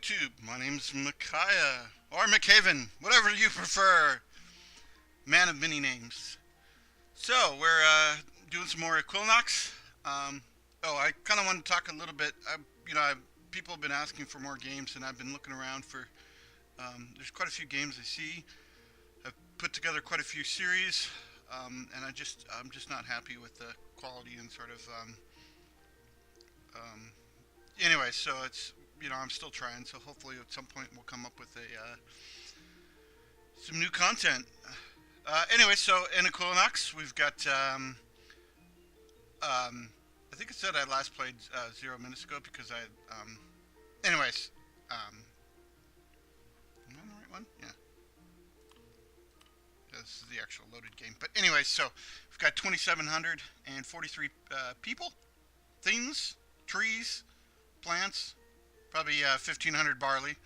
YouTube. My name's Micaiah, or McHaven, whatever you prefer. Man of many names. So, we're doing some more Equilinox. I kind of want to talk a little bit. People have been asking for more games, and I've been looking around for. There's quite a few games I see. I've put together quite a few series, and I'm just not happy with the quality and sort of. Anyway, so it's I'm still trying. So hopefully at some point we'll come up with some new content. Anyway, so in Equilinox we've got. I think it said I last played 0 minutes ago because I. Anyways, am I on the right one? Yeah. This is the actual loaded game. But anyway, so we've got 2,743 people, things, trees, plants, probably 1,500 barley,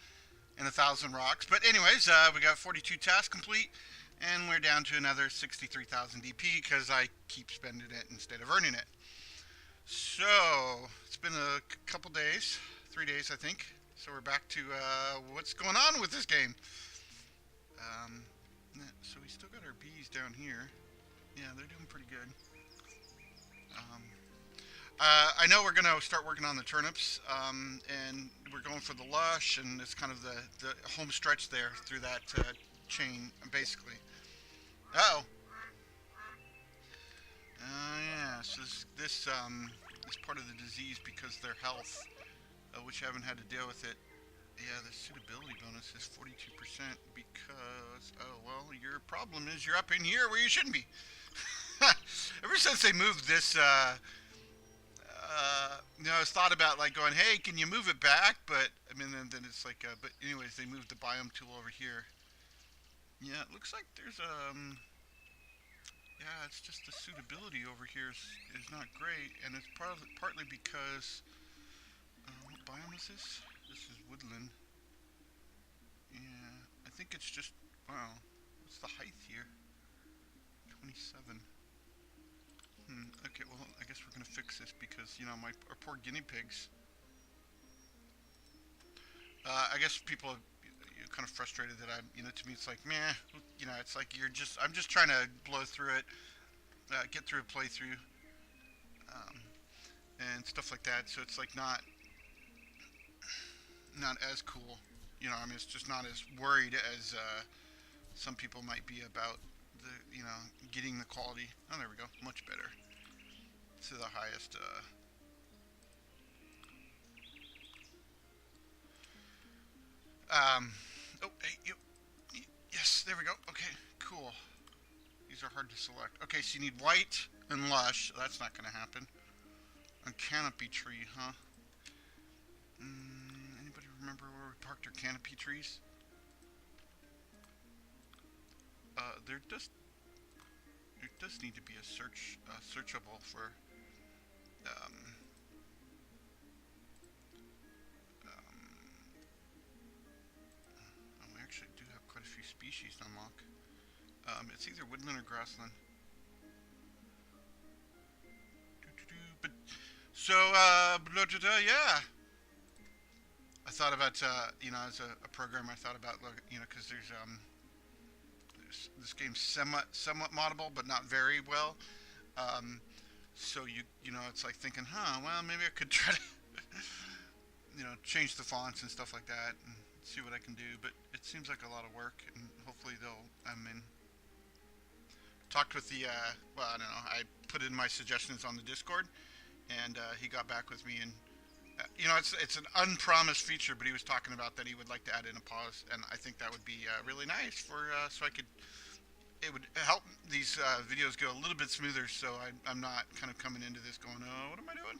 and 1,000 rocks. But anyways, we got 42 tasks complete, and we're down to another 63,000 DP because I keep spending it instead of earning it. So it's been a couple days, 3 days I think. So we're back to what's going on with this game. So we still got our bees down here. Yeah, they're doing pretty good. I know we're going to start working on the turnips, and we're going for the lush, and it's kind of the home stretch there through that chain, basically. Uh-oh. Yeah, so this is part of the disease because their health, which I haven't had to deal with it. Yeah, the suitability bonus is 42% because, oh, well, your problem is you're up in here where you shouldn't be. Ever since they moved this, I was thought about like going, hey, can you move it back? But, I mean, then it's like, but anyways, they moved the biome tool over here. Yeah, it looks like there's, yeah, it's just the suitability over here is not great, and it's partly because, what biome is this? This is woodland. Yeah, I think it's just, wow, what's the height here? 27. Okay, well, I guess we're gonna fix this because, our poor guinea pigs. I guess people are kind of frustrated that to me it's like, meh, it's like I'm just trying to blow through it, get through a playthrough, and stuff like that, so it's like not as cool, it's just not as worried as some people might be about getting the quality. Oh, there we go, much better. To the highest, oh, hey, yes, there we go, okay, cool. These are hard to select. Okay, so you need white and lush, that's not gonna happen. And canopy tree, huh? Anybody remember where we parked our canopy trees? There does need to be a searchable for, we actually do have quite a few species to unlock. It's either woodland or grassland. But so, yeah. I thought about, as a program, I thought about, because there's this game's somewhat moddable, but not very well. So it's like thinking, well, maybe I could try to, change the fonts and stuff like that and see what I can do. But it seems like a lot of work, and hopefully talked with the, well, I don't know, I put in my suggestions on the Discord, and he got back with me, and it's an unpromised feature, but he was talking about that he would like to add in a pause, and I think that would be really nice for so it would help these videos go a little bit smoother, so I'm not kind of coming into this going, oh, what am I doing?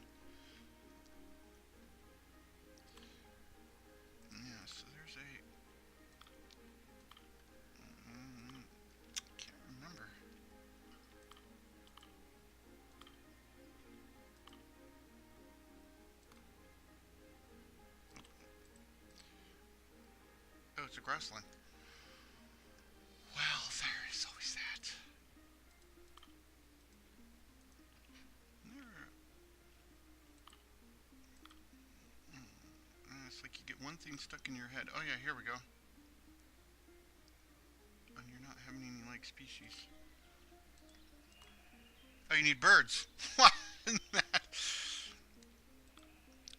Yeah, so there's a can't remember. Oh, it's a grassland. Well, there is always that. It's like you get one thing stuck in your head. Oh yeah, here we go. And you're not having any like species. Oh, you need birds.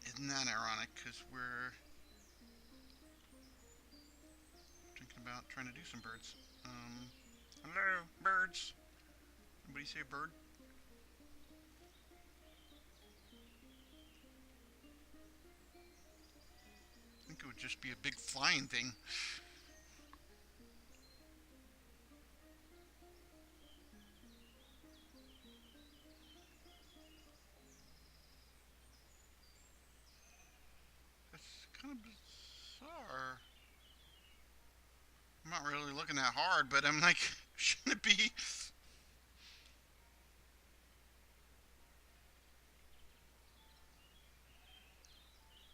isn't that ironic? Because we're thinking about trying to do some birds. Hello, birds. Anybody say a bird? I think it would just be a big flying thing. That's kind of bizarre. I'm not really looking that hard, but I'm like, shouldn't it be?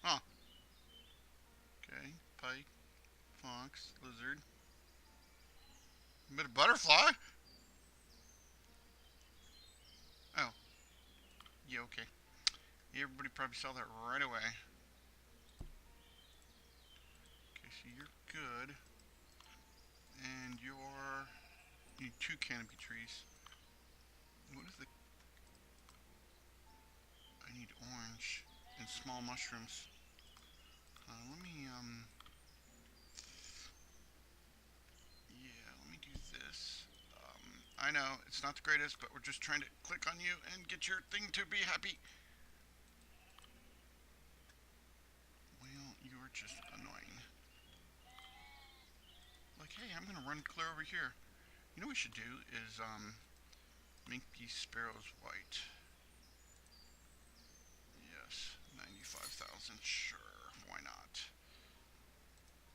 Huh. Okay. Pike, fox, lizard. A bit of butterfly? Oh. Yeah, okay. Everybody probably saw that right away. Okay, so you're good. And you're... You need 2 canopy trees. What is the... I need orange and small mushrooms. Let me, yeah, let me do this. I know, it's not the greatest, but we're just trying to click on you and get your thing to be happy. Well, you're just annoying. Like, hey, I'm gonna run clear over here. You know what we should do is, make these sparrows white. Yes, 95,000, sure, why not?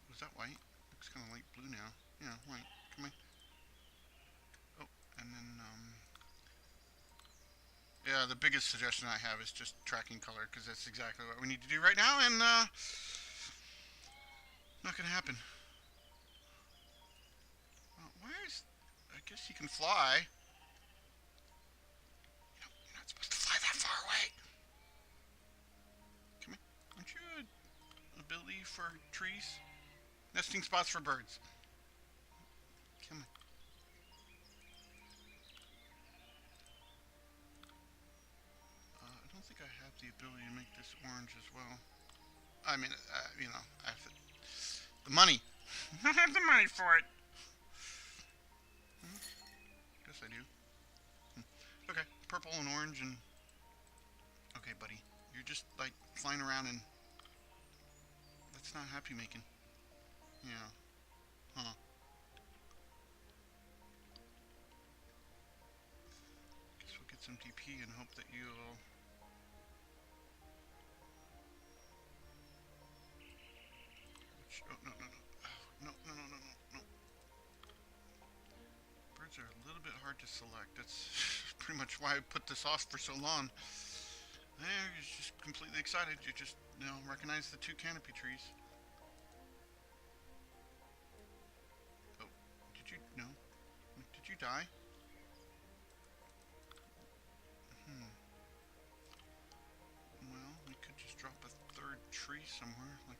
Was that white? Looks kind of light blue now. Yeah, white, come on. Oh, and then, yeah, the biggest suggestion I have is just tracking color, because that's exactly what we need to do right now, and, not gonna happen. Where's... I guess you can fly. You're not supposed to fly that far away. Come on. Aren't you an ability for trees? Nesting spots for birds. Come on. I don't think I have the ability to make this orange as well. I mean, you know, I have the money. I have the money for it. Guess I do. Okay, purple and orange and... Okay, buddy. You're just, like, flying around and... That's not happy making. Yeah. Huh. Guess we'll get some DP and hope that you'll... Oh, no, no, no. Oh, no, no, no, no, no, no. Birds are a little bit hard to select. That's pretty much why I put this off for so long. There, you're just completely excited. You just, you know, recognize the 2 canopy trees. Oh, did you, no? Did you die? Well, we could just drop a 3rd tree somewhere, like,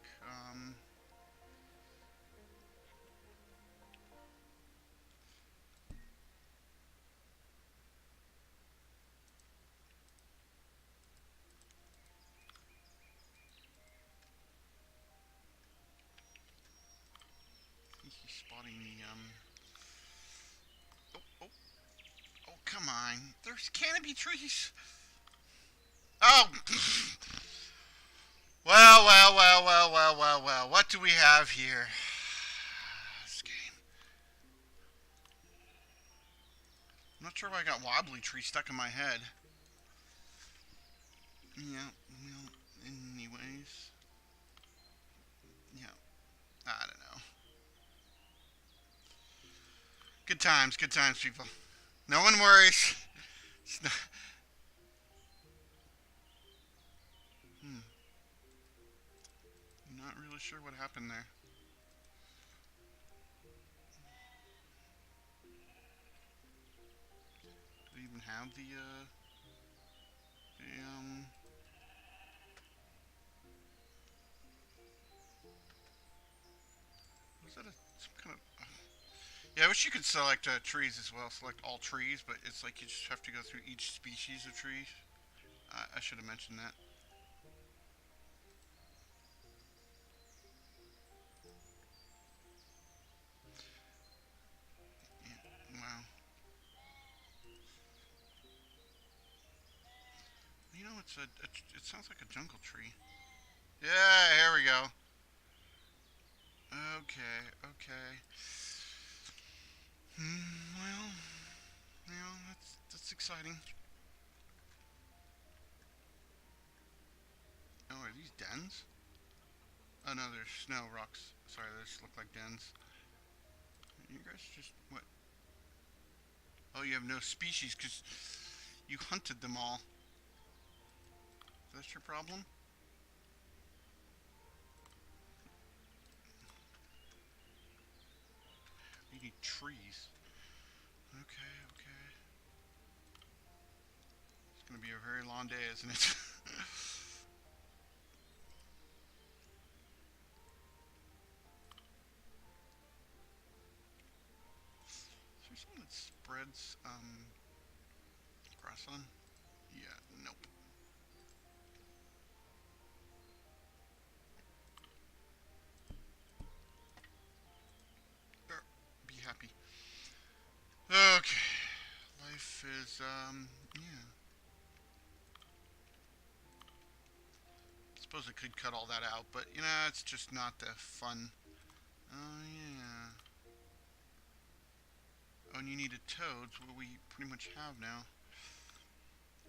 he's spotting the, Oh, oh, oh, come on. There's canopy trees. Oh! Well, well, well, well, well, well, well. What do we have here? This game. I'm not sure why I got wobbly tree stuck in my head. Yeah, well, anyways. Yeah, I don't know. Good times, people. No one worries. Not... I'm not really sure what happened there. Do they even have the, is that some kind of... Yeah, I wish you could select trees as well. Select all trees, but it's like you just have to go through each species of trees. I should have mentioned that. Yeah, wow. You know, it sounds like a jungle tree. Yeah, here we go. Okay, okay. Well, that's exciting. Oh, are these dens? Oh no, there's snow rocks. Sorry, those look like dens. You guys just what? Oh, you have no species because you hunted them all. That's your problem? You need trees. Okay, okay. It's gonna be a very long day, isn't it? Is there someone that spreads grass on? Yeah, nope. Be happy. Okay. Life is yeah. I suppose I could cut all that out, but you know, it's just not the fun. Oh yeah. Oh, and you needed toads, what we pretty much have now.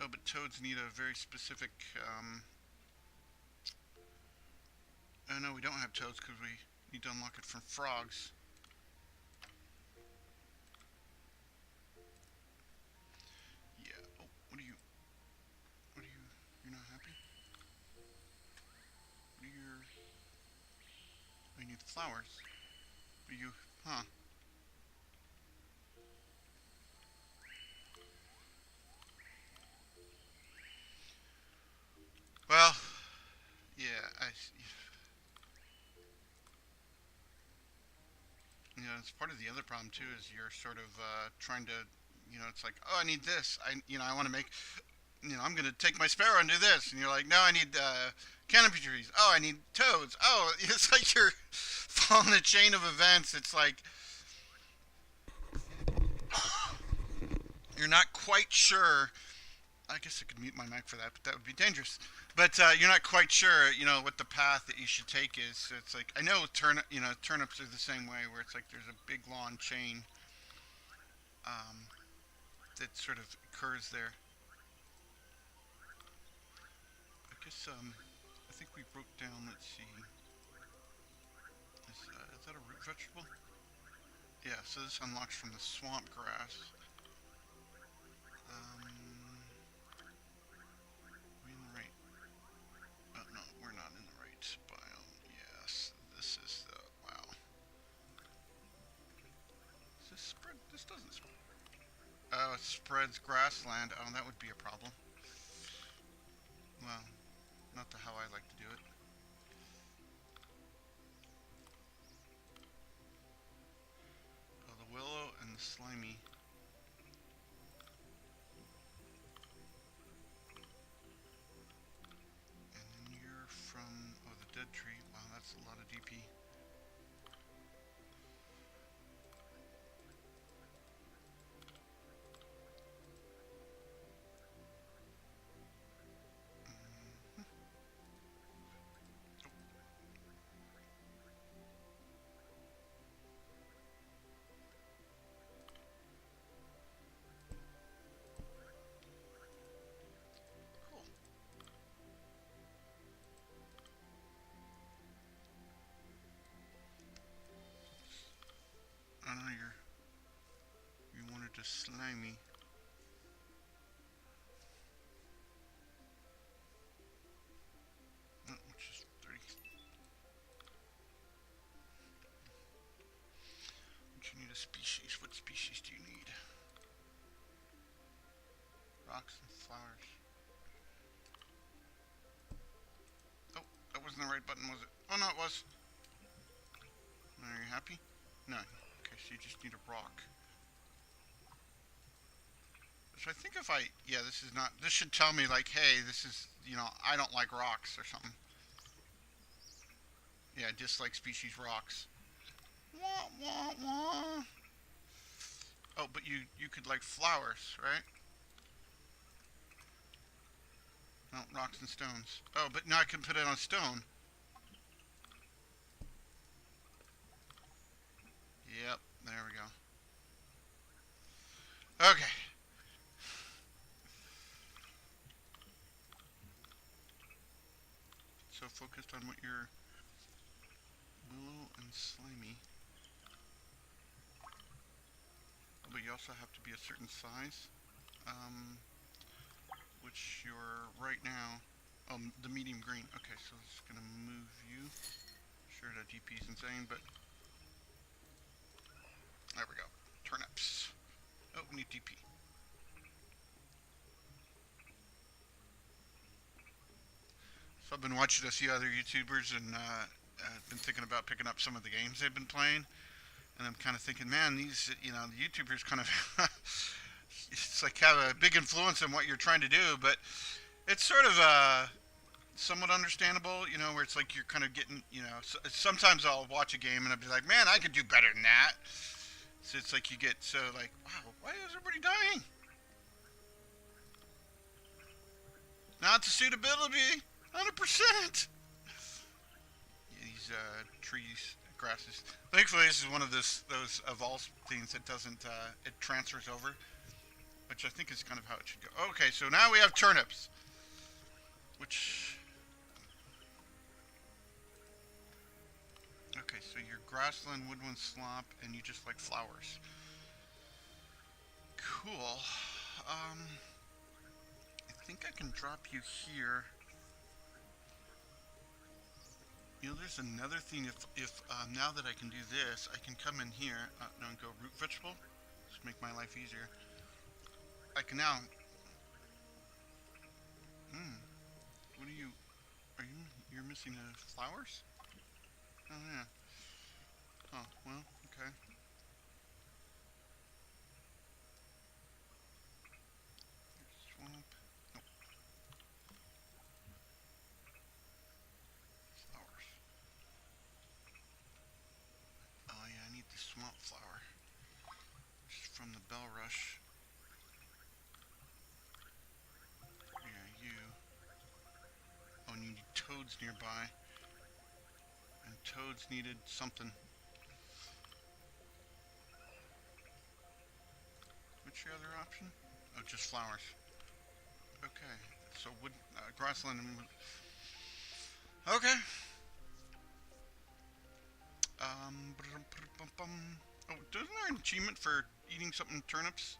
Oh, but toads need a very specific. Oh no, we don't have toads because we need to unlock it from frogs. Yeah. Oh, what are you? What are you? You're not happy? What are your? Oh, you need flowers. What are you? Huh? Well, yeah. You know, it's part of the other problem too. Is you're sort of trying to, you know, it's like, oh, I need this. I want to make, I'm going to take my sparrow and do this, and you're like, no, I need canopy trees. Oh, I need toads. Oh, it's like you're following a chain of events. It's like you're not quite sure. I guess I could mute my mic for that, but that would be dangerous. But you're not quite sure, what the path that you should take is. So it's like I know turnips are the same way, where it's like there's a big long chain um, that sort of occurs there. I guess I think we broke down. Let's see, is that a root vegetable? Yeah. So this unlocks from the swamp grass. Are we in the right? Oh no, we're not in the right biome. Yes, this is the wow. Does this spread? This doesn't spread. Oh, it spreads grassland. Oh, that would be a problem. Well, not the how I like to do it. Oh, the willow and the slimy. And then you're from, oh, the dead tree. Wow, that's a lot of DP. Mm-hmm. Cool. I know you wanted to slimy. Oh, which is 30. But you need a species. What species do you need? Rocks and flowers. Oh, that wasn't the right button, was it? Oh no, it was. Are you happy? No. Okay, so you just need a rock. So I think if I, yeah, this is not, this should tell me like, hey, this is, you know, I don't like rocks or something. Yeah, dislike species rocks. Wah, wah, wah. Oh, but you could like flowers, right? No, rocks and stones. Oh, but now I can put it on stone. Yep, there we go. Okay. So focused on what you're willow and slimy. Oh, but you also have to be a certain size. Um, which you're right now. Oh, the medium green. Okay, so it's gonna move you. Sure, the DP is insane, but there we go. Turnips. Oh, we need DP. So I've been watching a few other YouTubers and I've been thinking about picking up some of the games they've been playing. And I'm kind of thinking, man, these, you know, the YouTubers kind of, it's like have a big influence on what you're trying to do, but it's sort of somewhat understandable, you know, where it's like you're kind of getting, you know, sometimes I'll watch a game and I'll be like, man, I could do better than that. So it's like you get so like, wow, why is everybody dying? Not the suitability, 100%. These trees, grasses. Thankfully, this is one of those of all things that doesn't it transfers over, which I think is kind of how it should go. Okay, so now we have turnips, which. Okay, so you're grassland, woodland slop, and you just like flowers. Cool. I think I can drop you here. You know, there's another thing. If now that I can do this, I can come in here and go root vegetable. Just make my life easier. I can now. Hmm. What are you? Are you? You're missing flowers? Oh yeah. Oh well. Okay. Swamp. Nope. Flowers. Oh yeah. I need the swamp flower. This is from the bell rush. Yeah. You. Oh, and you need toads nearby. And toads needed something. What's your other option? Oh, just flowers. Okay. So wood, grassland and wood. Okay. Oh, doesn't there an achievement for eating something turnips?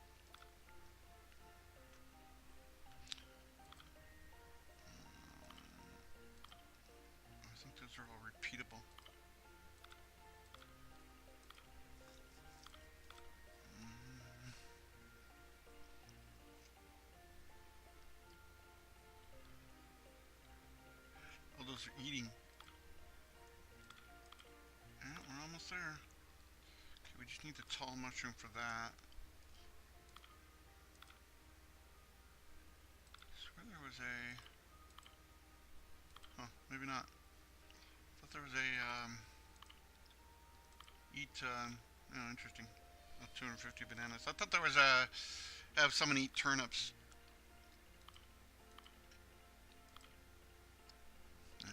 I think those are all repeatable. Mm. Oh, those are eating. Yeah, we're almost there. Okay, we just need the tall mushroom for that. I swear there was a... Oh, maybe not. I thought there was a, eat, oh, interesting. Oh, 250 bananas. I thought there was a... Have someone eat turnips.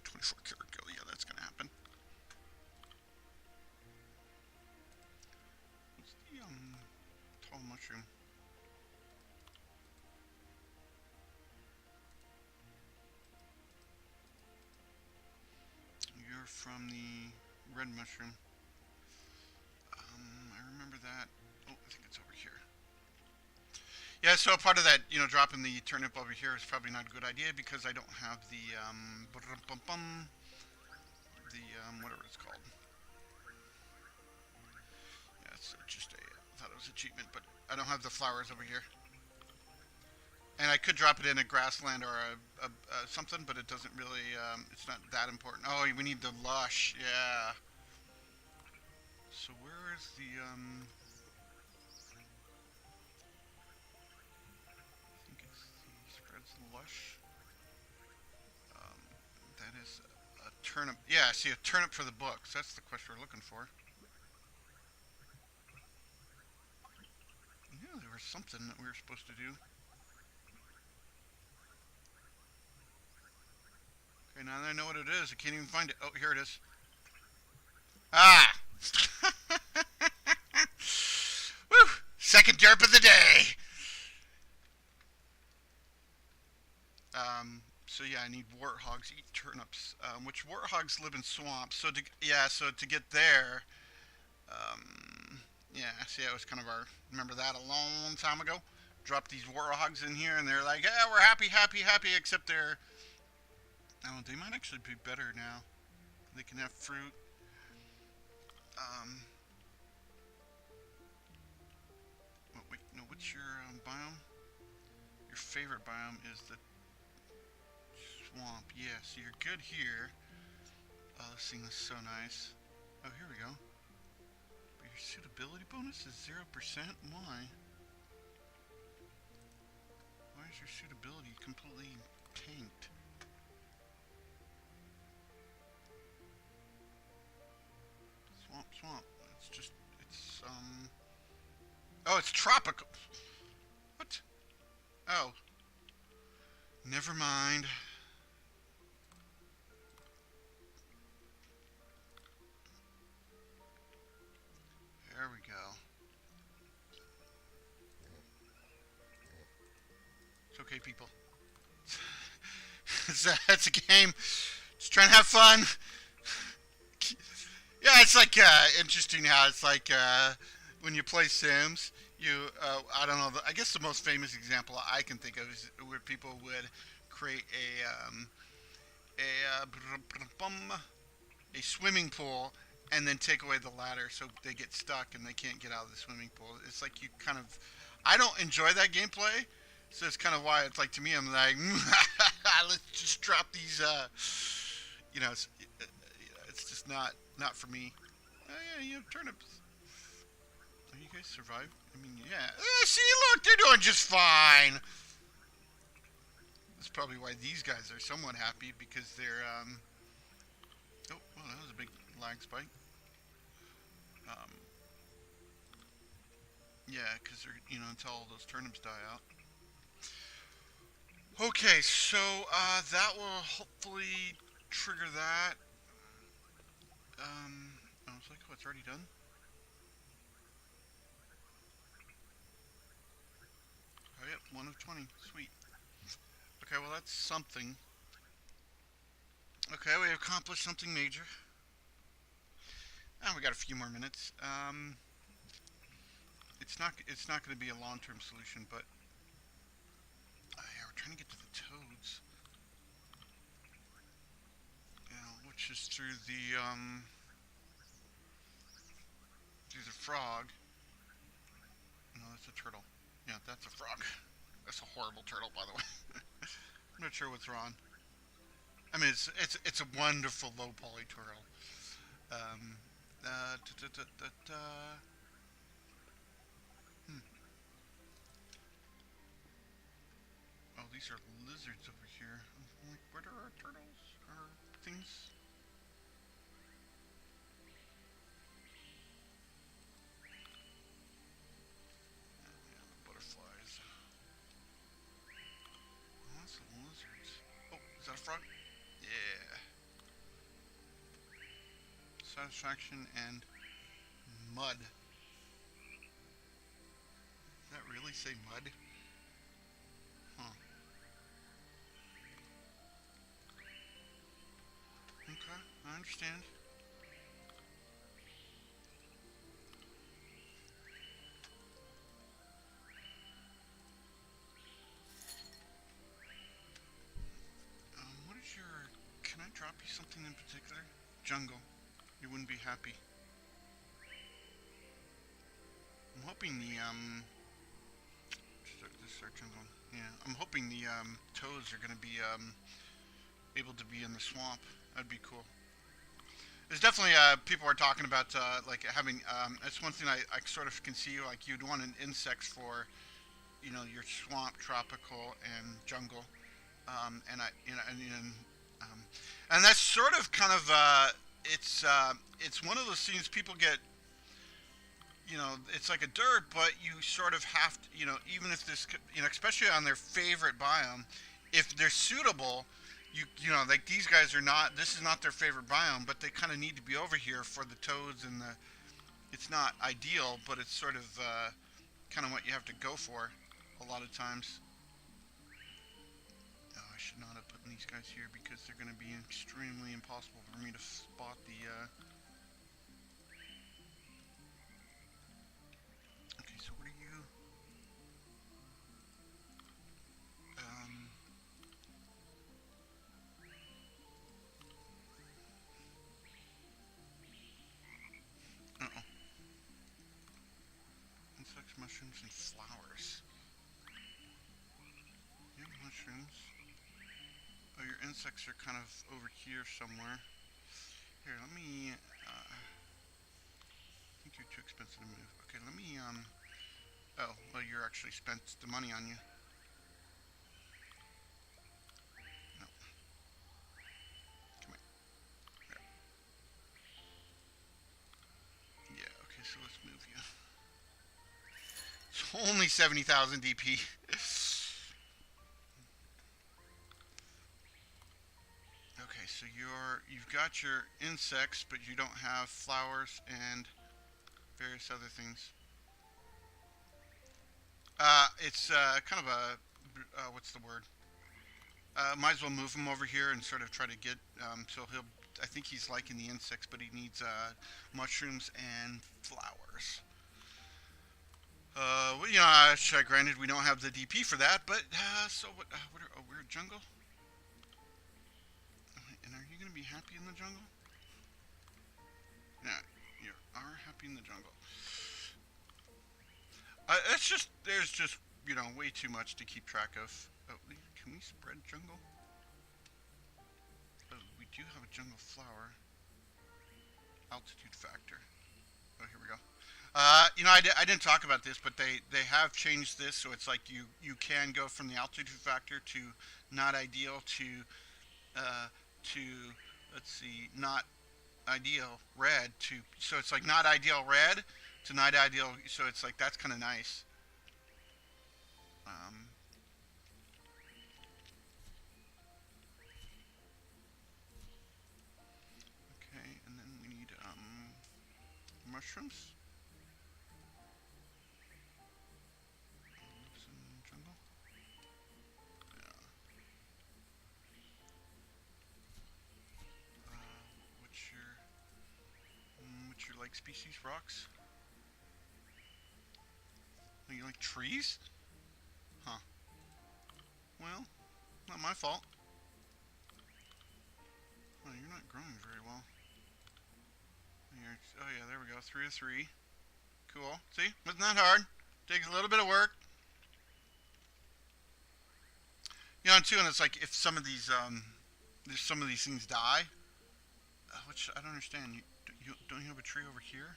24 karat go. Yeah, that's gonna happen. What's the tall mushroom? You're from the red mushroom. I remember that. Oh, I think it's over here. Yeah, so part of that, you know, dropping the turnip over here is probably not a good idea because I don't have the whatever it's called. Yeah, it's just a, I thought it was achievement, but I don't have the flowers over here. And I could drop it in a grassland or a something, but it doesn't really, it's not that important. Oh, we need the lush, yeah. So where is the, I think it's the spreads lush. Um, that is a turnip. Yeah, I see a turnip for the books. That's the quest we're looking for. Yeah, there was something that we were supposed to do. Okay, now that I know what it is, I can't even find it. Oh, here it is. Ah! Woo! Second derp of the day! So yeah, I need warthogs eat turnips, which warthogs live in swamps. So to get there, yeah, see, that was kind of our, remember that a long time ago? Drop these warthogs in here, and they're like, yeah, we're happy, happy, happy, except they're, oh, they might actually be better now. They can have fruit. Um, wait, no, what's your biome? Your favorite biome is the swamp. Yeah, so you're good here. Oh, this thing is so nice. Oh, here we go. But your suitability bonus is 0%? Why? Why is your suitability completely tanked? Swamp, swamp. It's just, it's, oh, it's tropical. What? Oh. Never mind. There we go. It's okay, people. It's a game. Just trying to have fun. Yeah, it's like interesting how it's like when you play Sims. You, I don't know. I guess the most famous example I can think of is where people would create a swimming pool and then take away the ladder so they get stuck and they can't get out of the swimming pool. It's like you kind of, I don't enjoy that gameplay, so it's kind of why it's like to me I'm like, let's just drop these. It's just not for me. Oh yeah, you have turnips. Oh, you guys survived? I mean, yeah. See, look, they're doing just fine. That's probably why these guys are somewhat happy because they're oh, well, that was a big lag spike. Um, yeah, because they're, until all those turnips die out. Okay, so that will hopefully trigger that. I was like, oh, it's already done. Oh, yep, 1 of 20. Sweet. Okay, well, that's something. Okay, we accomplished something major. And we got a few more minutes. It's not going to be a long-term solution, but yeah, we're trying to get to the toads. Which is through the frog. No, that's a turtle. Yeah, that's a frog. That's a horrible turtle, by the way. I'm not sure what's wrong. I mean, it's a wonderful low poly turtle. Um, uh, da, da, da, da, hmm. Oh, these are lizards over here. I'm like, where are our turtles? Or things? Yeah, the butterflies. Oh, that's the lizards. Oh, is that a frog? Yeah. Satisfaction and mud. Does that really say mud? Huh. Okay, I understand. What is your... Can I drop you something in particular? Jungle. You wouldn't be happy. I'm hoping the, Start jungle. Yeah, I'm hoping the, toads are gonna be, able to be in the swamp. That'd be cool. There's definitely people are talking about like having. That's one thing I sort of can see. Like you'd want an insects for your swamp, tropical, and jungle. And I you know um, and that's sort of kind of it's one of those things people get. It's like a dirt, but you sort of have to, even if this, especially on their favorite biome, if they're suitable, like these guys are not. This is not their favorite biome, but they kind of need to be over here for the toads and the. It's not ideal, but it's sort of kind of what you have to go for a lot of times. Oh, I should not have put these guys here because they're going to be extremely impossible for me to spot the. Okay, so what are you? Um, uh-oh. Insects, mushrooms, and flowers. Yeah, mushrooms. Oh, your insects are kind of over here somewhere. Here, let me. I think you're too expensive to move. Okay, let me. Oh, well, you're actually spent the money on you. No, come here. Yeah. Okay, so let's move you. It's only 70,000 DP. Okay, so you've got your insects, but you don't have flowers and various other things. It's kind of a what's the word? Might as well move him over here and sort of try to get. So he'll. I think he's liking the insects, but he needs mushrooms and flowers. Well, granted we don't have the DP for that, but so what? What are, oh, we're a jungle. And are you gonna be happy in the jungle? Yeah, you are happy in the jungle. It's just there's just way too much to keep track of. Oh, can we spread jungle? Oh, we do have a jungle flower. Altitude factor. Oh, here we go. I didn't talk about this, but they have changed this, so it's like you can go from the altitude factor to not ideal uh, to let's see, not ideal red to so it's like not ideal red to not ideal. So it's like that's kind of nice. Um, okay, and then we need mushrooms. Lives in jungle. Yeah. What's your like species? Rocks? Oh, you like trees? Huh. Well, not my fault. Oh, you're not growing very well. Oh yeah, there we go. 3 of 3. Cool. See, wasn't that hard? Takes a little bit of work. And too, and it's like if some of these things die, which I don't understand. You don't you have a tree over here?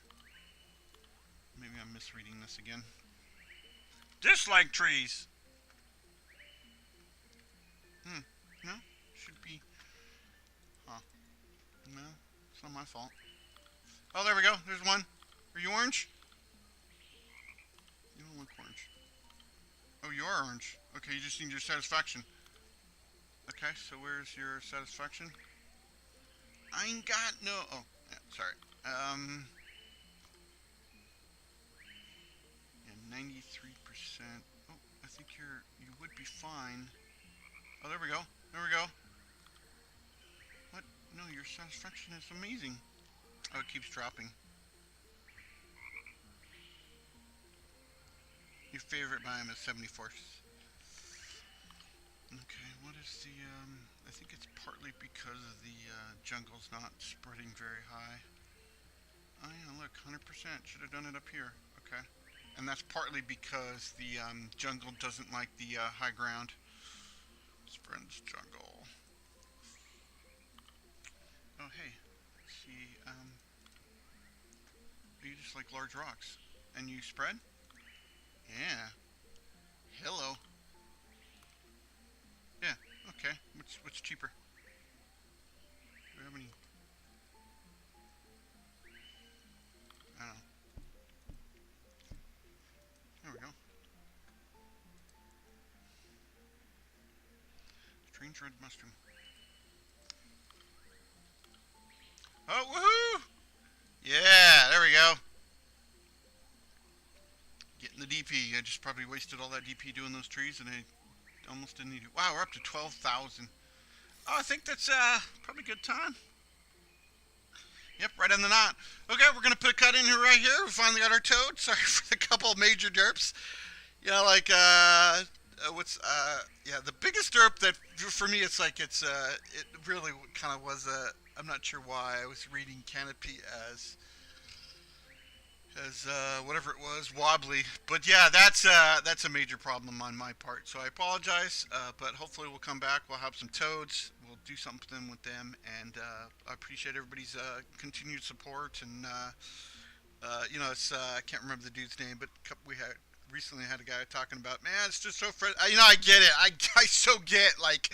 Maybe I'm misreading this again. Dislike trees. No, should be. Huh? No, it's not my fault. Oh, there we go. There's one. Are you orange? You don't look orange. Oh, you are orange. Okay, you just need your satisfaction. Okay, so where's your satisfaction? I ain't got no. Oh, yeah, sorry. Yeah, 93%. Oh, I think you would be fine. Oh, there we go. There we go. What? No, your satisfaction is amazing. Oh, it keeps dropping. Your favorite biome is 74. Okay, what is the, I think it's partly because the jungle's not spreading very high. Oh yeah, look, 100%. Should have done it up here. Okay. And that's partly because the jungle doesn't like the high ground. Spread's jungle. Oh hey, see. You just like large rocks, and you spread. Yeah. Hello. Yeah. Okay. What's cheaper? Do we have any? I don't know. There we go. Strange red mushroom. Oh, woohoo! Yeah, there we go. Getting the DP. I just probably wasted all that DP doing those trees, and I almost didn't need it. Wow, we're up to 12,000. Oh, I think that's probably a good time. Yep, right on the knot. Okay, we're gonna put a cut in here right here. We finally got our toad. Sorry for the couple of major derps. You know, like yeah, the biggest derp that for me it's like it really kind of was a. I'm not sure why I was reading Canopy as whatever it was, wobbly. But yeah, that's a major problem on my part. So I apologize, but hopefully we'll come back. We'll have some toads. We'll do something with them, and I appreciate everybody's continued support. And you know, it's I can't remember the dude's name, but we had recently had a guy talking about, man, it's just so you know, I get it. I so get like,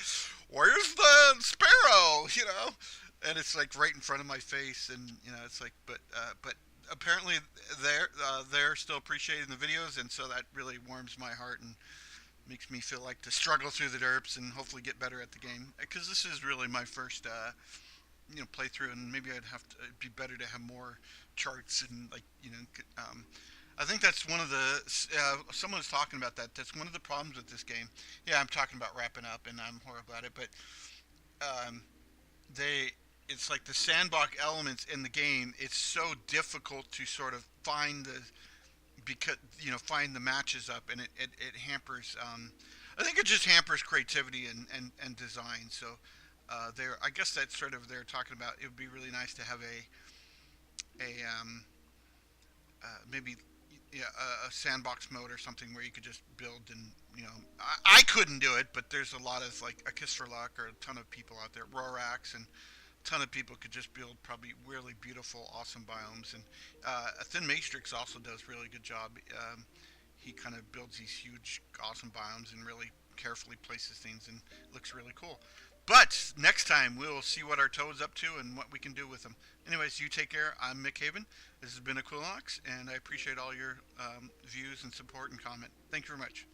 where's the sparrow? You know, and it's like right in front of my face, and you know, it's like, but apparently they're still appreciating the videos, and so that really warms my heart and makes me feel like to struggle through the derps and hopefully get better at the game, because this is really my first you know, playthrough, and maybe I'd have to it'd be better to have more charts and like, you know, I think that's one of the someone was talking about that. That's one of the problems with this game. Yeah, I'm talking about wrapping up, and I'm horrible at it, but um, they it's like the sandbox elements in the game. It's so difficult to sort of find the because you know find the matches up, and it hampers. I think it just hampers creativity and design. So there, I guess that's sort of they're talking about. It would be really nice to have a maybe yeah, a sandbox mode or something where you could just build and you know I couldn't do it, but there's a lot of like a Kiss for Luck or a ton of people out there, Rorax and a ton of people could just build probably really beautiful, awesome biomes. And ThinMatrix also does really good job. He kind of builds these huge, awesome biomes and really carefully places things, and it looks really cool. But next time we'll see what our toad's up to and what we can do with them. Anyways, you take care. I'm Mick Haven. This has been Equilinox, and I appreciate all your views and support and comment. Thank you very much.